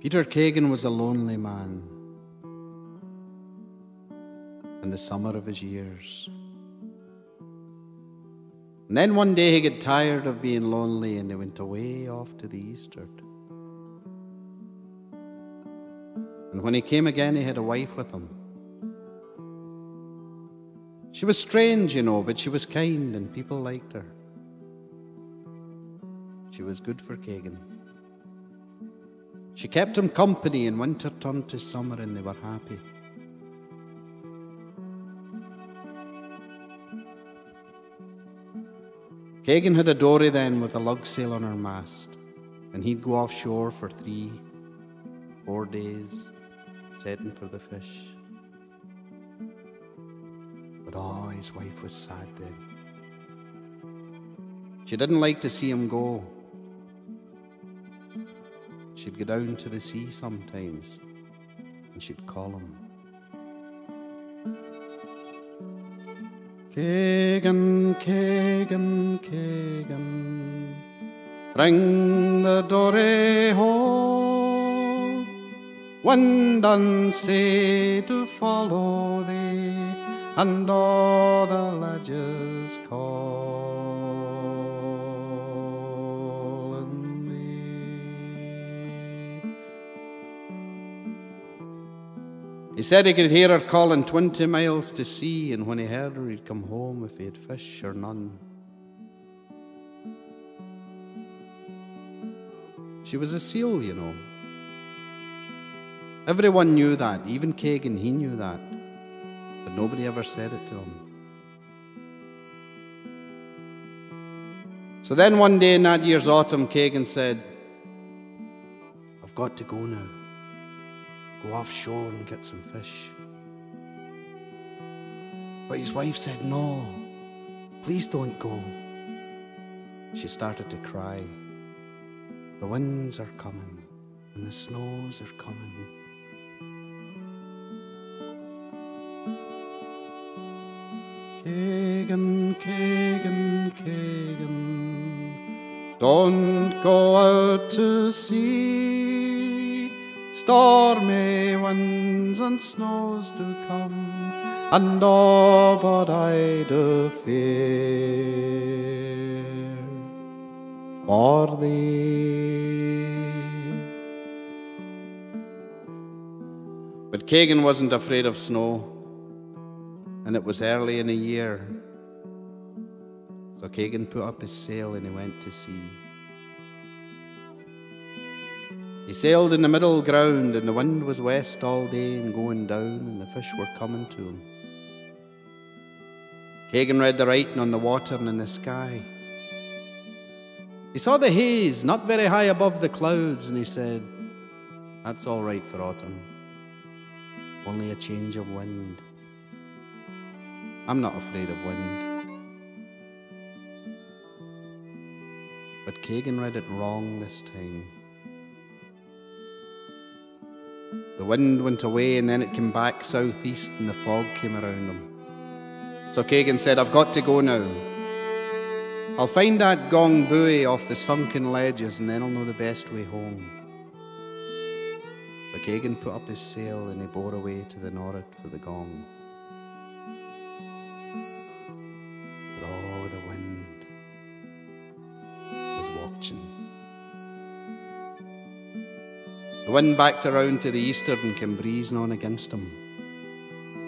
Peter Kagan was a lonely man in the summer of his years. And then one day he got tired of being lonely and he went away off to the eastward. And when he came again, he had a wife with him. She was strange, but she was kind and people liked her. She was good for Kagan. She kept him company and winter turned to summer and they were happy. Kagan had a dory then with a lug sail on her mast, and he'd go offshore for 3-4 days, setting for the fish. But his wife was sad then. She didn't like to see him go. She'd go down to the sea sometimes, and she'd call him. Kagan, Kagan, Kagan, bring the dory home. Wind and sea to follow thee, and all the ledges calling thee. He said he could hear her calling 20 miles to sea, and when he heard her, he'd come home if he had fish or none. She was a seal, Everyone knew that, even Kagan, he knew that, but nobody ever said it to him. So then one day in that year's autumn, Kagan said, "I've got to go now. Go offshore and get some fish." But his wife said, "No, please don't go." She started to cry. The winds are coming and the snows are coming. Kagan, Kagan, Kagan, don't go out to sea. Stormy winds and snows do come, and all but I do fear for thee. But Kagan wasn't afraid of snow, and it was early in the year. So Kagan put up his sail and he went to sea. He sailed in the middle ground, and the wind was west all day and going down, and the fish were coming to him. Kagan read the writing on the water and in the sky. He saw the haze not very high above the clouds, and he said, "That's all right for autumn. Only a change of wind. I'm not afraid of wind." But Kagan read it wrong this time. The wind went away and then it came back southeast and the fog came around him. So Kagan said, "I've got to go now. I'll find that gong buoy off the sunken ledges and then I'll know the best way home." So Kagan put up his sail and he bore away to the north for the gong. But the wind was watching. The wind backed around to the eastward and came breezing on against him.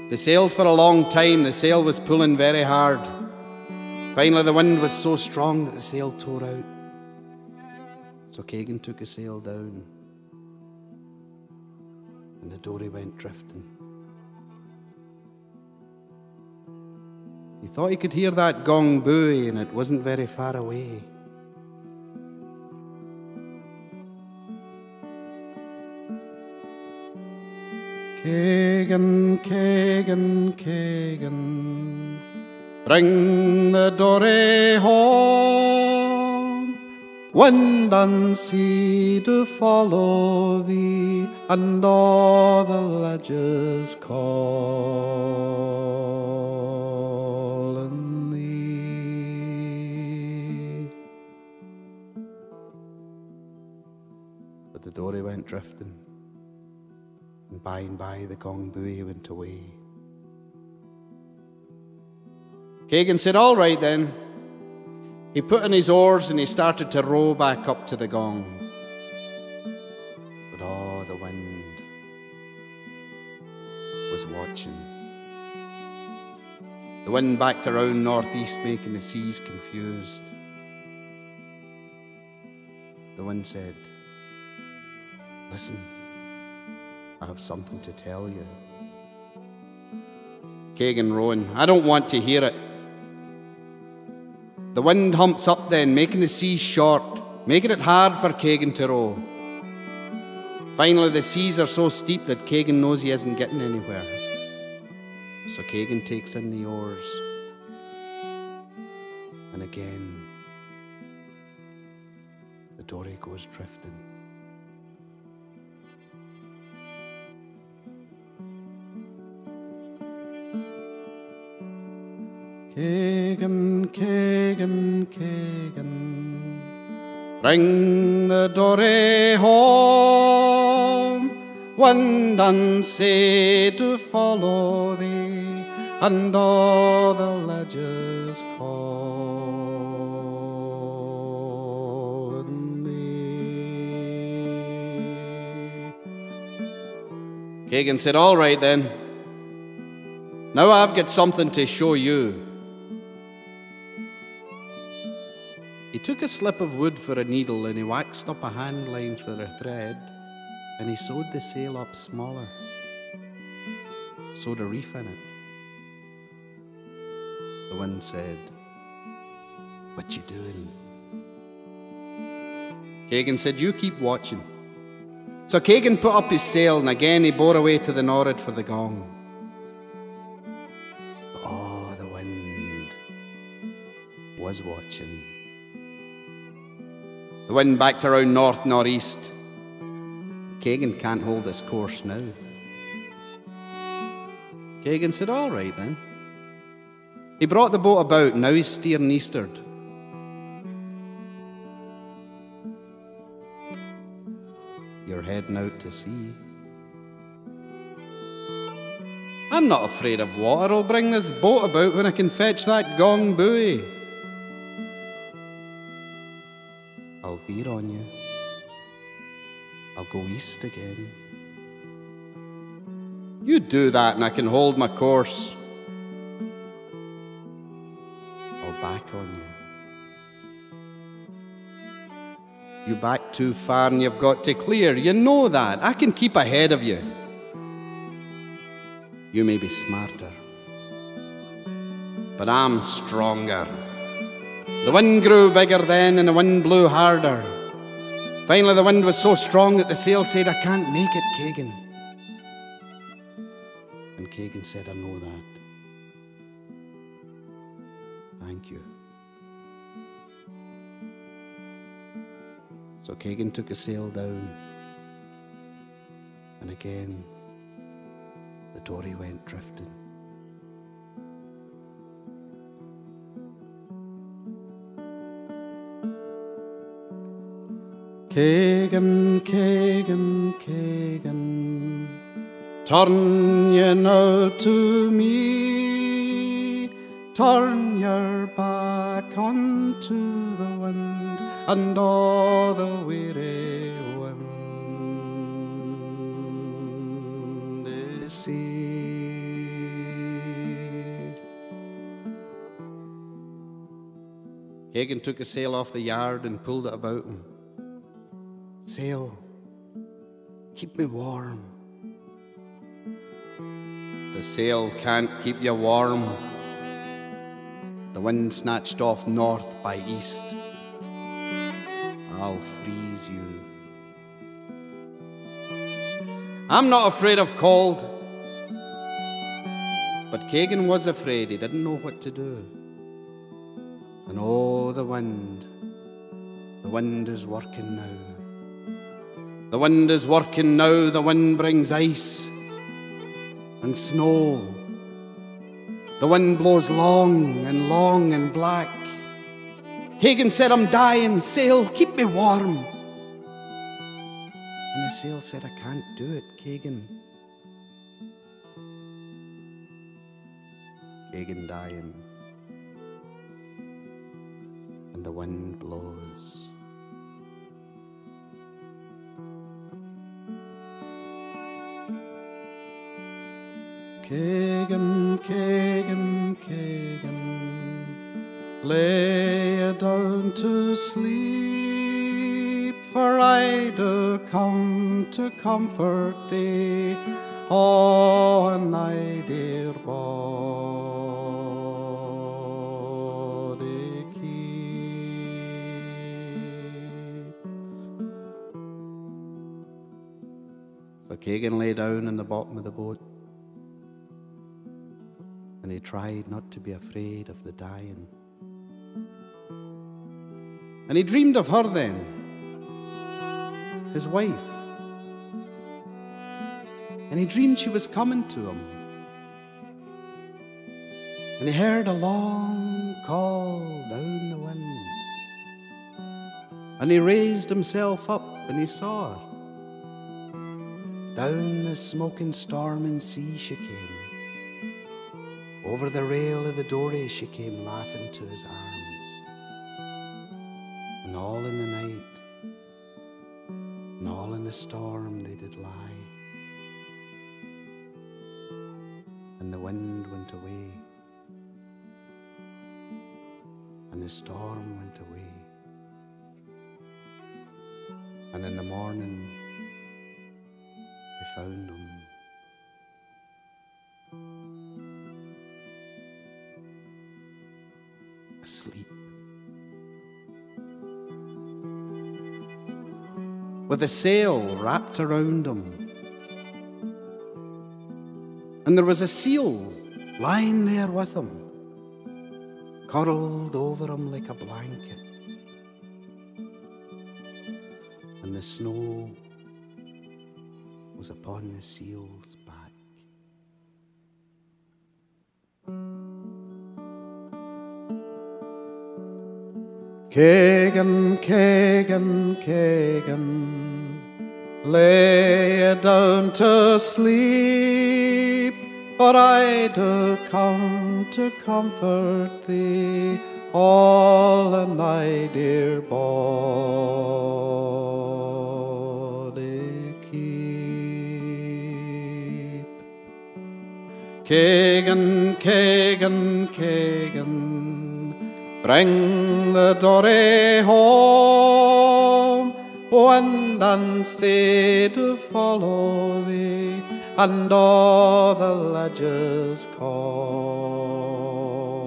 They sailed for a long time. The sail was pulling very hard. Finally, the wind was so strong that the sail tore out. So Kagan took his sail down, and the dory went drifting. He thought he could hear that gong buoy, and it wasn't very far away. Kagan, Kagan, Kagan, bring the dory home. Wind and sea to follow thee, and all the ledges calling thee. But the dory went drifting, and by the gong buoy went away. Kagan said, "All right then." He put in his oars and he started to row back up to the gong. But oh, the wind was watching. The wind backed around northeast, making the seas confused. The wind said, "Listen, I have something to tell you." Kagan rowing, "I don't want to hear it." The wind humps up then, making the seas short, making it hard for Kagan to row. Finally, the seas are so steep that Kagan knows he isn't getting anywhere. So Kagan takes in the oars. And again, the dory goes drifting. Kagan, Kagan, Kagan, bring the dory home, wind and sea to follow thee, and all the ledges call thee. Kagan said, "All right then. Now I've got something to show you." He took a slip of wood for a needle and he waxed up a hand line for a thread, and he sewed the sail up smaller, sewed a reef in it. The wind said, "What you doing?" Kagan said, "You keep watching." So Kagan put up his sail and again he bore away to the nor'ard for the gong. Oh, the wind was watching. The wind backed around north-northeast. Kagan can't hold his course now. Kagan said, "All right then." He brought the boat about, and now he's steering eastward. You're heading out to sea. I'm not afraid of water. I'll bring this boat about when I can fetch that gong buoy. I'll veer on you. I'll go east again. You do that and I can hold my course. I'll back on you. You back too far and you've got to clear. You know that. I can keep ahead of you. You may be smarter, but I'm stronger. The wind grew bigger then, and the wind blew harder. Finally, the wind was so strong that the sail said, "I can't make it, Kagan." And Kagan said, "I know that. Thank you." So Kagan took a sail down, and again, the dory went drifting. Kagan, Kagan, Kagan, turn ye now to me, turn your back unto the wind and all the weary wind is sea. Kagan took a sail off the yard and pulled it about him. "Sail, keep me warm." The sail can't keep you warm. The wind snatched off north by east. I'll freeze you. I'm not afraid of cold. But Kagan was afraid. He didn't know what to do. And oh, the wind is working now. The wind is working now. The wind brings ice and snow. The wind blows long and black. Kagan said, "I'm dying. Sail, keep me warm." And the sail said, I can't do it, Kagan. Kagan dying, and the wind blows. Kagan, Kagan, Kagan, lay you down to sleep, for I do come to comfort thee, on thy dear body keep. So Kagan lay down in the bottom of the boat, and he tried not to be afraid of the dying. And he dreamed of her then, his wife. And he dreamed she was coming to him. And he heard a long call down the wind. And he raised himself up and he saw her. Down the smoking storming sea she came. Over the rail of the dory she came laughing to his arms. And all in the night, and all in the storm they did lie. And the wind went away, and the storm went away. And in the morning they found him asleep, with a sail wrapped around him. And there was a seal lying there with him, curled over him like a blanket. And the snow was upon the seal's back. Kagan, Kagan, Kagan, lay you down to sleep, for I do come to comfort thee, all in thy dear body keep. Kagan, Kagan, Kagan, bring the dory home, wind and sea to follow thee, and all the ledges calm.